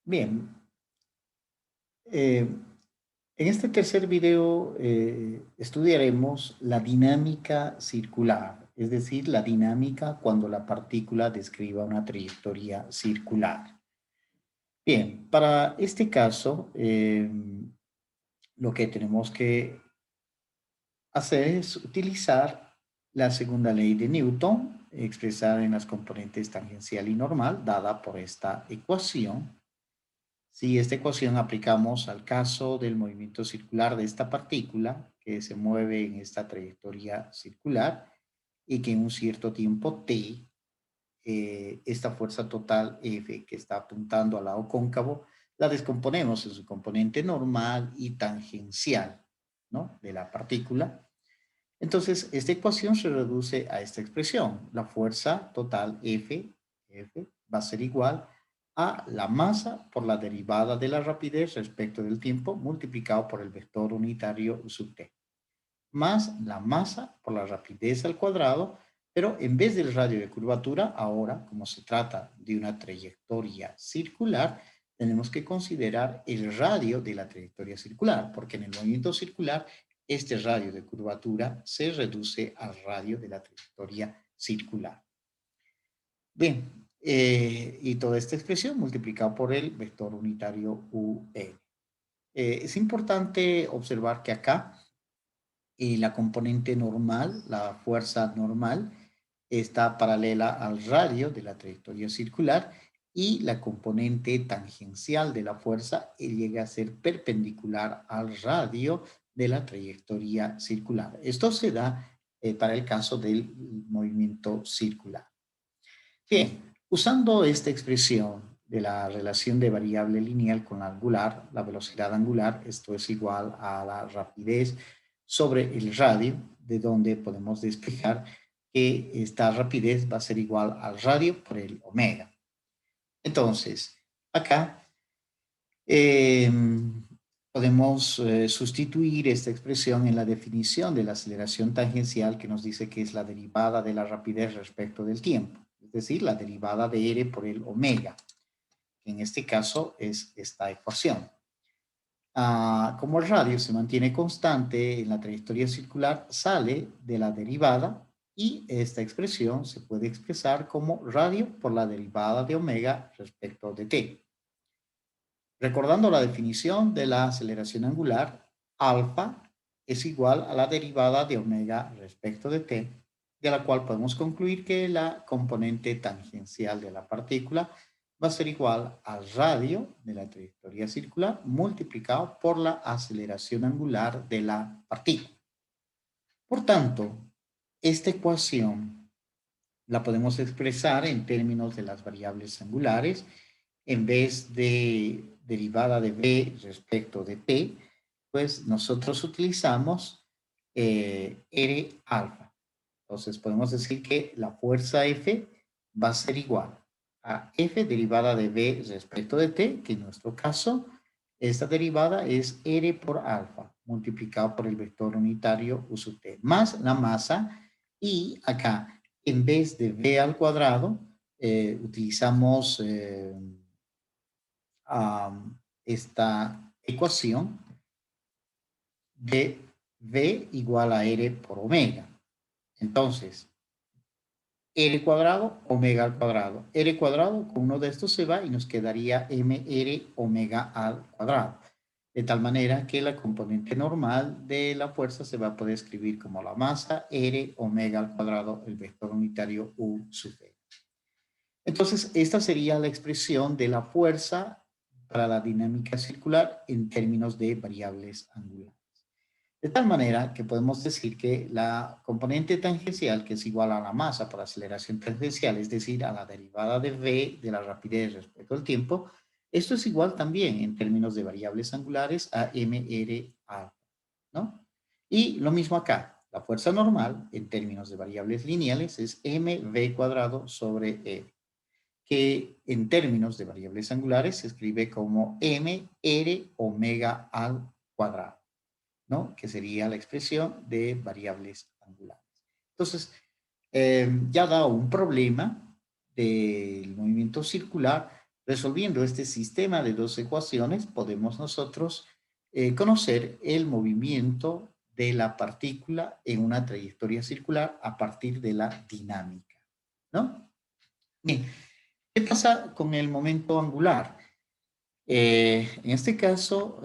Bien, en este tercer video estudiaremos la dinámica circular, es decir, la dinámica cuando la partícula describa una trayectoria circular. Bien, para este caso, lo que tenemos que hacer es utilizar la segunda ley de Newton, expresada en las componentes tangencial y normal, dada por esta ecuación. Si esta ecuación aplicamos al caso del movimiento circular de esta partícula que se mueve en esta trayectoria circular y que en un cierto tiempo t, esta fuerza total F que está apuntando al lado cóncavo, la descomponemos en su componente normal y tangencial, ¿no?, de la partícula. Entonces, esta ecuación se reduce a esta expresión. La fuerza total F va a ser igual a la masa por la derivada de la rapidez respecto del tiempo multiplicado por el vector unitario U sub t, más la masa por la rapidez al cuadrado, pero en vez del radio de curvatura, ahora, como se trata de una trayectoria circular, tenemos que considerar el radio de la trayectoria circular, porque en el movimiento circular este radio de curvatura se reduce al radio de la trayectoria circular. Bien, y toda esta expresión multiplicada por el vector unitario UN. Es importante observar que acá la componente normal, la fuerza normal, está paralela al radio de la trayectoria circular y la componente tangencial de la fuerza llega a ser perpendicular al radio de la trayectoria circular. Esto se da para el caso del movimiento circular. Bien, usando esta expresión de la relación de variable lineal con la angular, la velocidad angular, esto es igual a la rapidez sobre el radio, de donde podemos despejar que esta rapidez va a ser igual al radio por el omega. Entonces, acá eh, podemos sustituir esta expresión en la definición de la aceleración tangencial que nos dice que es la derivada de la rapidez respecto del tiempo, es decir, la derivada de r por el omega, que en este caso es esta ecuación. Como el radio se mantiene constante en la trayectoria circular, sale de la derivada y esta expresión se puede expresar como radio por la derivada de omega respecto de t. Recordando la definición de la aceleración angular, alfa es igual a la derivada de omega respecto de t, de la cual podemos concluir que la componente tangencial de la partícula va a ser igual al radio de la trayectoria circular multiplicado por la aceleración angular de la partícula. Por tanto, esta ecuación la podemos expresar en términos de las variables angulares. En vez de derivada de b respecto de t, pues nosotros utilizamos r alfa. Entonces podemos decir que la fuerza F va a ser igual a F derivada de b respecto de t, que en nuestro caso esta derivada es r por alfa multiplicado por el vector unitario U sub t, más la masa, y acá en vez de b al cuadrado utilizamos esta ecuación de V igual a R por omega. Entonces, R cuadrado, omega al cuadrado. R cuadrado, con uno de estos se va y nos quedaría MR omega al cuadrado. De tal manera que la componente normal de la fuerza se va a poder escribir como la masa R omega al cuadrado, el vector unitario U sub V. Entonces, esta sería la expresión de la fuerza para la dinámica circular en términos de variables angulares. De tal manera que podemos decir que la componente tangencial, que es igual a la masa por aceleración tangencial, es decir, a la derivada de v de la rapidez respecto al tiempo, esto es igual también en términos de variables angulares a mr alfa, ¿no? Y lo mismo acá, la fuerza normal en términos de variables lineales es mv cuadrado sobre e, que en términos de variables angulares se escribe como m r omega al cuadrado, ¿no?, que sería la expresión de variables angulares. Entonces, ya da un problema del movimiento circular Resolviendo este sistema de dos ecuaciones, podemos nosotros conocer el movimiento de la partícula en una trayectoria circular a partir de la dinámica, ¿no? Bien, ¿qué pasa con el momento angular? En este caso,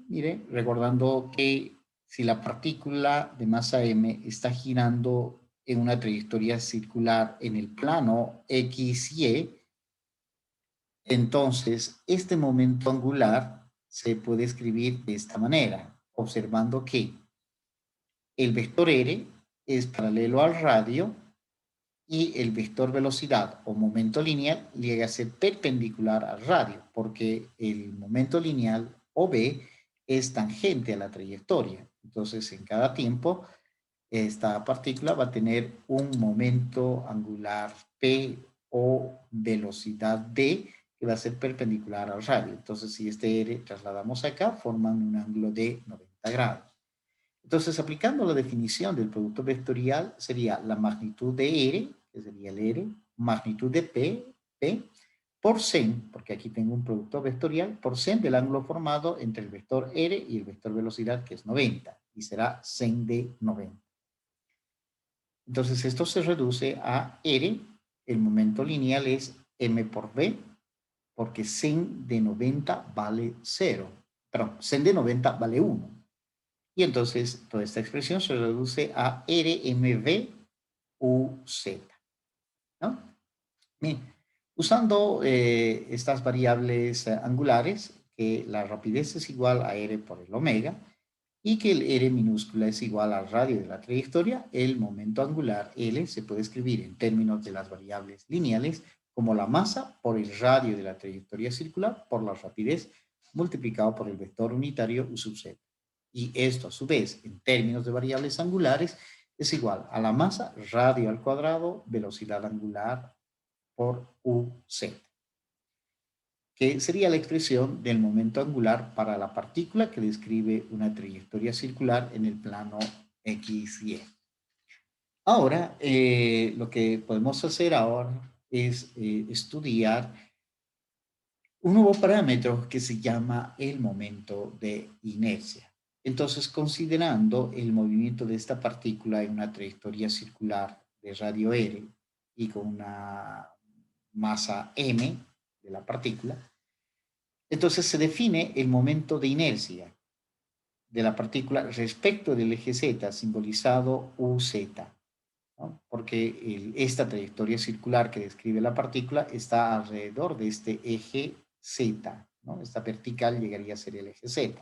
mire, recordando que si la partícula de masa m está girando en una trayectoria circular en el plano x, y, entonces este momento angular se puede escribir de esta manera, observando que el vector r es paralelo al radio y el vector velocidad o momento lineal llega a ser perpendicular al radio, porque el momento lineal o v es tangente a la trayectoria. Entonces, en cada tiempo, esta partícula va a tener un momento angular p o velocidad d que va a ser perpendicular al radio. Entonces, si este r trasladamos acá, forman un ángulo de 90 grados. Entonces, aplicando la definición del producto vectorial, sería la magnitud de R, que sería el R, magnitud de P, por sen, porque aquí tengo un producto vectorial, por sen del ángulo formado entre el vector R y el vector velocidad, que es 90, y será sen de 90. Entonces, esto se reduce a R, el momento lineal es M por V, porque sen de 90 vale 0, perdón, sen de 90 vale 1. Y entonces toda esta expresión se reduce a RMV UZ, ¿no? Bien, usando estas variables angulares, que la rapidez es igual a R por el omega y que el R minúscula es igual al radio de la trayectoria, el momento angular L se puede escribir en términos de las variables lineales como la masa por el radio de la trayectoria circular por la rapidez multiplicado por el vector unitario U sub Z. Y esto, a su vez, en términos de variables angulares, es igual a la masa radio al cuadrado, velocidad angular por UZ, que sería la expresión del momento angular para la partícula que describe una trayectoria circular en el plano X y Y. Ahora, lo que podemos hacer ahora es estudiar un nuevo parámetro que se llama el momento de inercia. Entonces, considerando el movimiento de esta partícula en una trayectoria circular de radio r y con una masa m de la partícula, entonces se define el momento de inercia de la partícula respecto del eje z, simbolizado uz, ¿no? Porque esta trayectoria circular que describe la partícula está alrededor de este eje Z, ¿no? Esta vertical llegaría a ser el eje Z.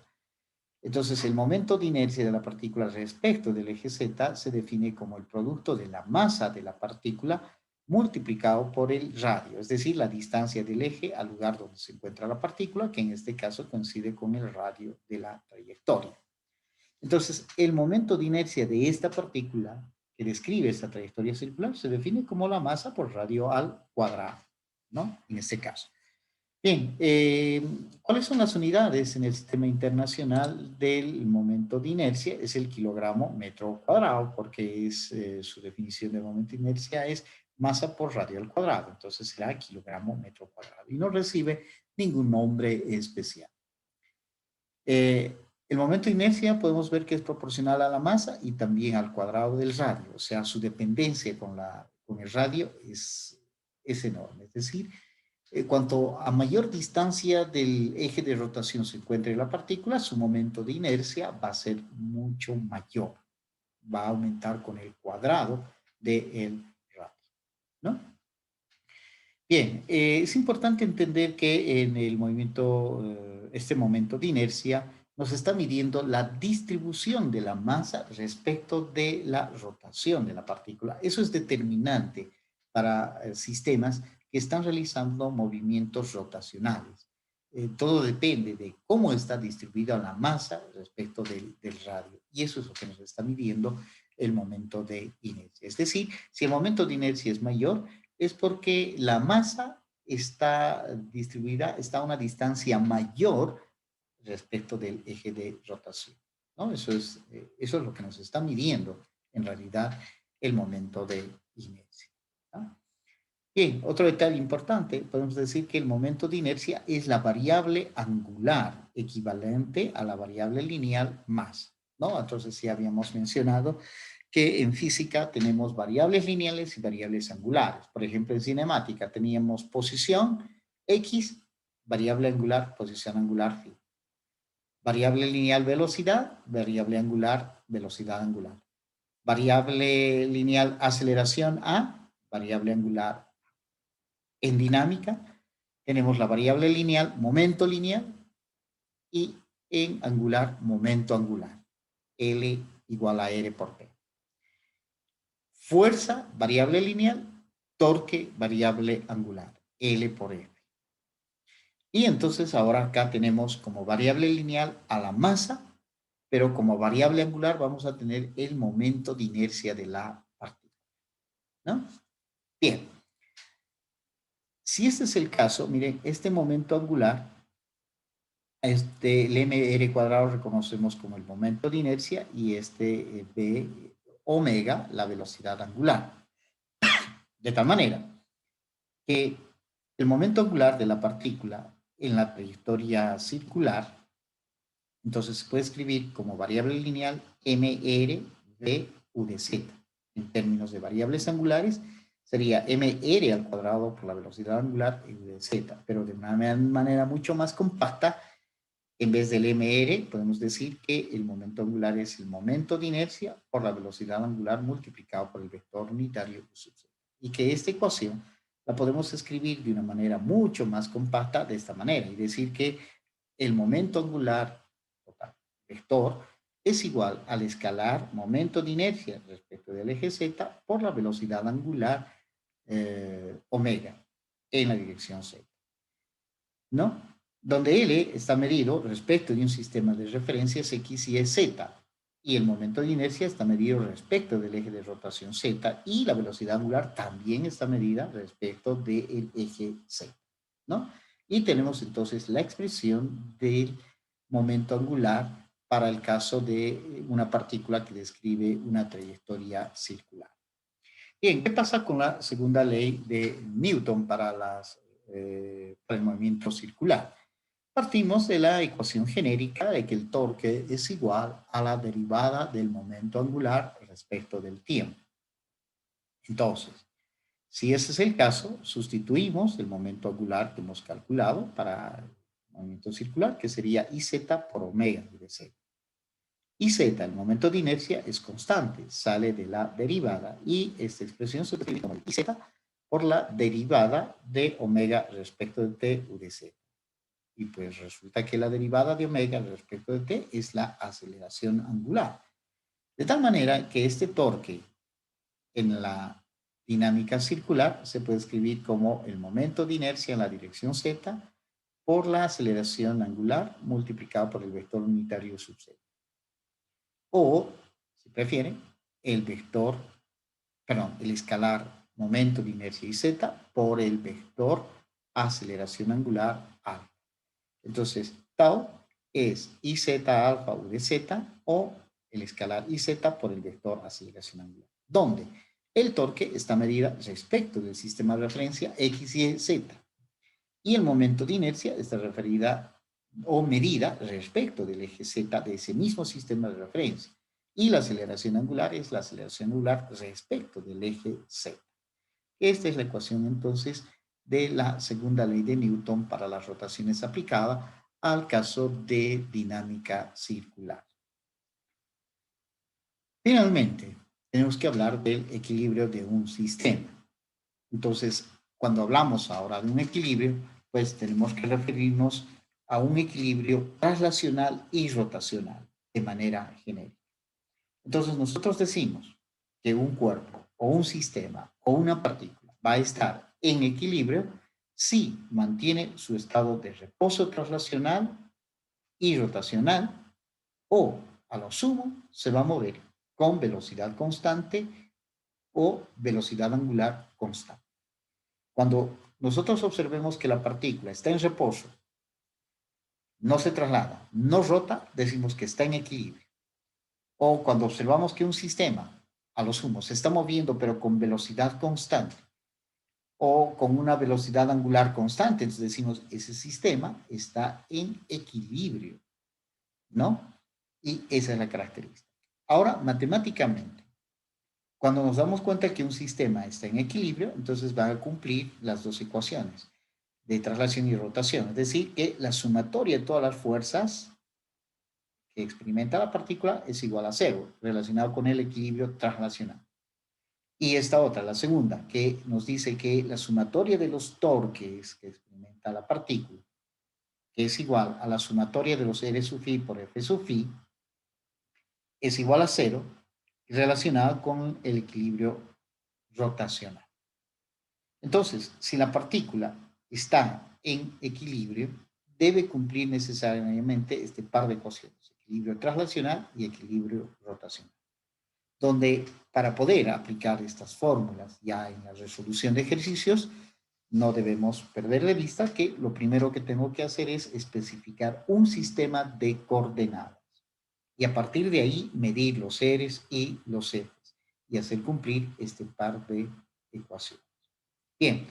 Entonces, el momento de inercia de la partícula respecto del eje Z se define como el producto de la masa de la partícula multiplicado por el radio, es decir, la distancia del eje al lugar donde se encuentra la partícula, que en este caso coincide con el radio de la trayectoria. Entonces, el momento de inercia de esta partícula que describe esta trayectoria circular se define como la masa por radio al cuadrado, ¿no? En este caso. Bien, ¿cuáles son las unidades en el sistema internacional del momento de inercia? Es el kilogramo metro cuadrado, porque es, su definición de momento de inercia es masa por radio al cuadrado. Entonces será kilogramo metro cuadrado y no recibe ningún nombre especial. El momento de inercia podemos ver que es proporcional a la masa y también al cuadrado del radio, o sea, su dependencia con el radio es enorme. Es decir, cuanto a mayor distancia del eje de rotación se encuentre la partícula, su momento de inercia va a ser mucho mayor. Va a aumentar con el cuadrado del radio, ¿no? Bien, es importante entender que en el movimiento, este momento de inercia, nos está midiendo la distribución de la masa respecto de la rotación de la partícula. Eso es determinante para sistemas que están realizando movimientos rotacionales. Todo depende de cómo está distribuida la masa respecto del radio. Y eso es lo que nos está midiendo el momento de inercia. Es decir, si el momento de inercia es mayor, es porque la masa está distribuida, está a una distancia mayor respecto del eje de rotación, ¿no? Eso es lo que nos está midiendo en realidad el momento de inercia, ¿no? Bien, otro detalle importante, podemos decir que el momento de inercia es la variable angular equivalente a la variable lineal más, ¿no? Entonces sí habíamos mencionado que en física tenemos variables lineales y variables angulares. Por ejemplo, en cinemática teníamos posición X, variable angular, posición angular, phi. Variable lineal velocidad, variable angular, velocidad angular. Variable lineal aceleración A, variable angular. En dinámica tenemos la variable lineal, momento lineal, y en angular, momento angular. L igual a R por P. Fuerza, variable lineal, torque, variable angular, L por F. Y entonces ahora acá tenemos como variable lineal a la masa, pero como variable angular vamos a tener el momento de inercia de la partícula, ¿no? Bien, si este es el caso, miren, este momento angular, el mr cuadrado reconocemos como el momento de inercia y b omega, la velocidad angular. De tal manera que el momento angular de la partícula en la trayectoria circular, entonces se puede escribir como variable lineal mr v u de z. En términos de variables angulares, sería mr al cuadrado por la velocidad angular u de z, pero de una manera mucho más compacta. En vez del mr, podemos decir que el momento angular es el momento de inercia por la velocidad angular multiplicado por el vector unitario u sub z. Y que esta ecuación la podemos escribir de una manera mucho más compacta de esta manera y decir que el momento angular total vector es igual al escalar momento de inercia respecto del eje z por la velocidad angular omega en la dirección z, ¿no? Donde L está medido respecto de un sistema de referencias X y Z, y el momento de inercia está medido respecto del eje de rotación Z, y la velocidad angular también está medida respecto del eje Z, ¿no? Y tenemos entonces la expresión del momento angular para el caso de una partícula que describe una trayectoria circular. Bien, ¿qué pasa con la segunda ley de Newton para el movimiento circular? Partimos de la ecuación genérica de que el torque es igual a la derivada del momento angular respecto del tiempo. Entonces, si ese es el caso, sustituimos el momento angular que hemos calculado para el movimiento circular, que sería IZ por omega de Z. IZ, el momento de inercia, es constante, sale de la derivada, y esta expresión se escribe como IZ por la derivada de omega respecto de T u de Z. Y pues resulta que la derivada de omega respecto de t es la aceleración angular. De tal manera que este torque en la dinámica circular se puede escribir como el momento de inercia en la dirección z por la aceleración angular multiplicado por el vector unitario sub z. O, si prefieren, el vector, perdón, el escalar momento de inercia y z por el vector aceleración angular alfa. Entonces, tau es IZ alfa u de z o el escalar IZ por el vector aceleración angular, donde el torque está medido respecto del sistema de referencia X, Y, Z, y el momento de inercia está referida o medida respecto del eje Z de ese mismo sistema de referencia, y la aceleración angular es la aceleración angular respecto del eje Z. Esta es la ecuación entonces de la segunda ley de Newton para las rotaciones aplicada al caso de dinámica circular. Finalmente, tenemos que hablar del equilibrio de un sistema. Entonces, cuando hablamos ahora de un equilibrio, pues tenemos que referirnos a un equilibrio translacional y rotacional de manera genérica. Entonces, nosotros decimos que un cuerpo o un sistema o una partícula va a estar en equilibrio si mantiene su estado de reposo translacional y rotacional, o a lo sumo se va a mover con velocidad constante o velocidad angular constante. Cuando nosotros observemos que la partícula está en reposo, no se traslada, no rota, decimos que está en equilibrio. O cuando observamos que un sistema, a lo sumo, se está moviendo pero con velocidad constante, o con una velocidad angular constante. Entonces decimos, ese sistema está en equilibrio, ¿no? Y esa es la característica. Ahora, matemáticamente, cuando nos damos cuenta que un sistema está en equilibrio, entonces va a cumplir las dos ecuaciones de traslación y rotación. Es decir, que la sumatoria de todas las fuerzas que experimenta la partícula es igual a cero, relacionado con el equilibrio traslacional. Y esta otra, la segunda, que nos dice que la sumatoria de los torques que experimenta la partícula, que es igual a la sumatoria de los R sub phi por F sub phi, es igual a cero, relacionada con el equilibrio rotacional. Entonces, si la partícula está en equilibrio, debe cumplir necesariamente este par de ecuaciones, equilibrio traslacional y equilibrio rotacional, donde para poder aplicar estas fórmulas ya en la resolución de ejercicios, no debemos perder de vista que lo primero que tengo que hacer es especificar un sistema de coordenadas y a partir de ahí medir los R's y los F's y hacer cumplir este par de ecuaciones. Bien,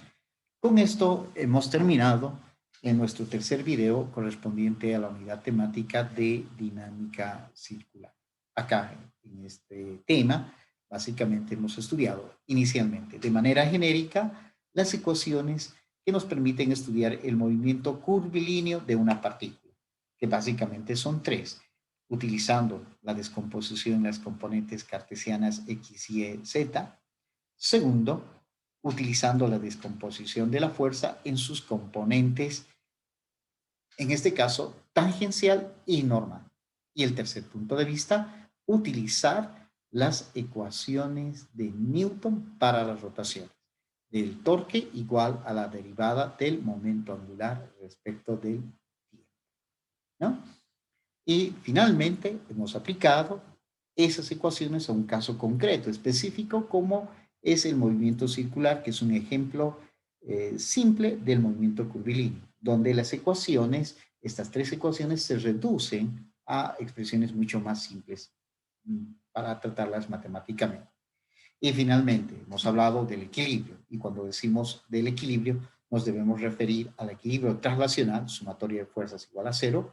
con esto hemos terminado en nuestro tercer video correspondiente a la unidad temática de dinámica circular. Acá, en este tema, básicamente hemos estudiado inicialmente de manera genérica las ecuaciones que nos permiten estudiar el movimiento curvilíneo de una partícula, que básicamente son tres, utilizando la descomposición en las componentes cartesianas X, Y, Z. Segundo, utilizando la descomposición de la fuerza en sus componentes, en este caso, tangencial y normal. Y el tercer punto de vista, utilizar las ecuaciones de Newton para las rotaciones, del torque igual a la derivada del momento angular respecto del tiempo, ¿no? Y finalmente hemos aplicado esas ecuaciones a un caso concreto, específico, como es el movimiento circular, que es un ejemplo simple del movimiento curvilíneo, donde las ecuaciones, estas tres ecuaciones, se reducen a expresiones mucho más simples para tratarlas matemáticamente. Y finalmente, hemos hablado del equilibrio, y cuando decimos del equilibrio, nos debemos referir al equilibrio traslacional, sumatoria de fuerzas igual a cero,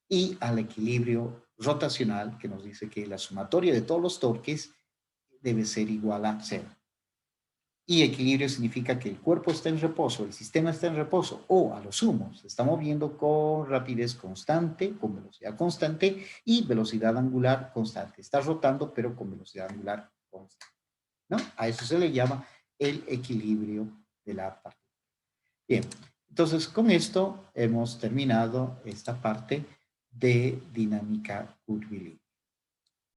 y al equilibrio rotacional, que nos dice que la sumatoria de todos los torques debe ser igual a cero. Y equilibrio significa que el cuerpo está en reposo, el sistema está en reposo, o a lo sumo, se está moviendo con rapidez constante, con velocidad constante y velocidad angular constante. Está rotando, pero con velocidad angular constante, ¿no? A eso se le llama el equilibrio de la partícula. Bien, entonces con esto hemos terminado esta parte de dinámica curvilínea.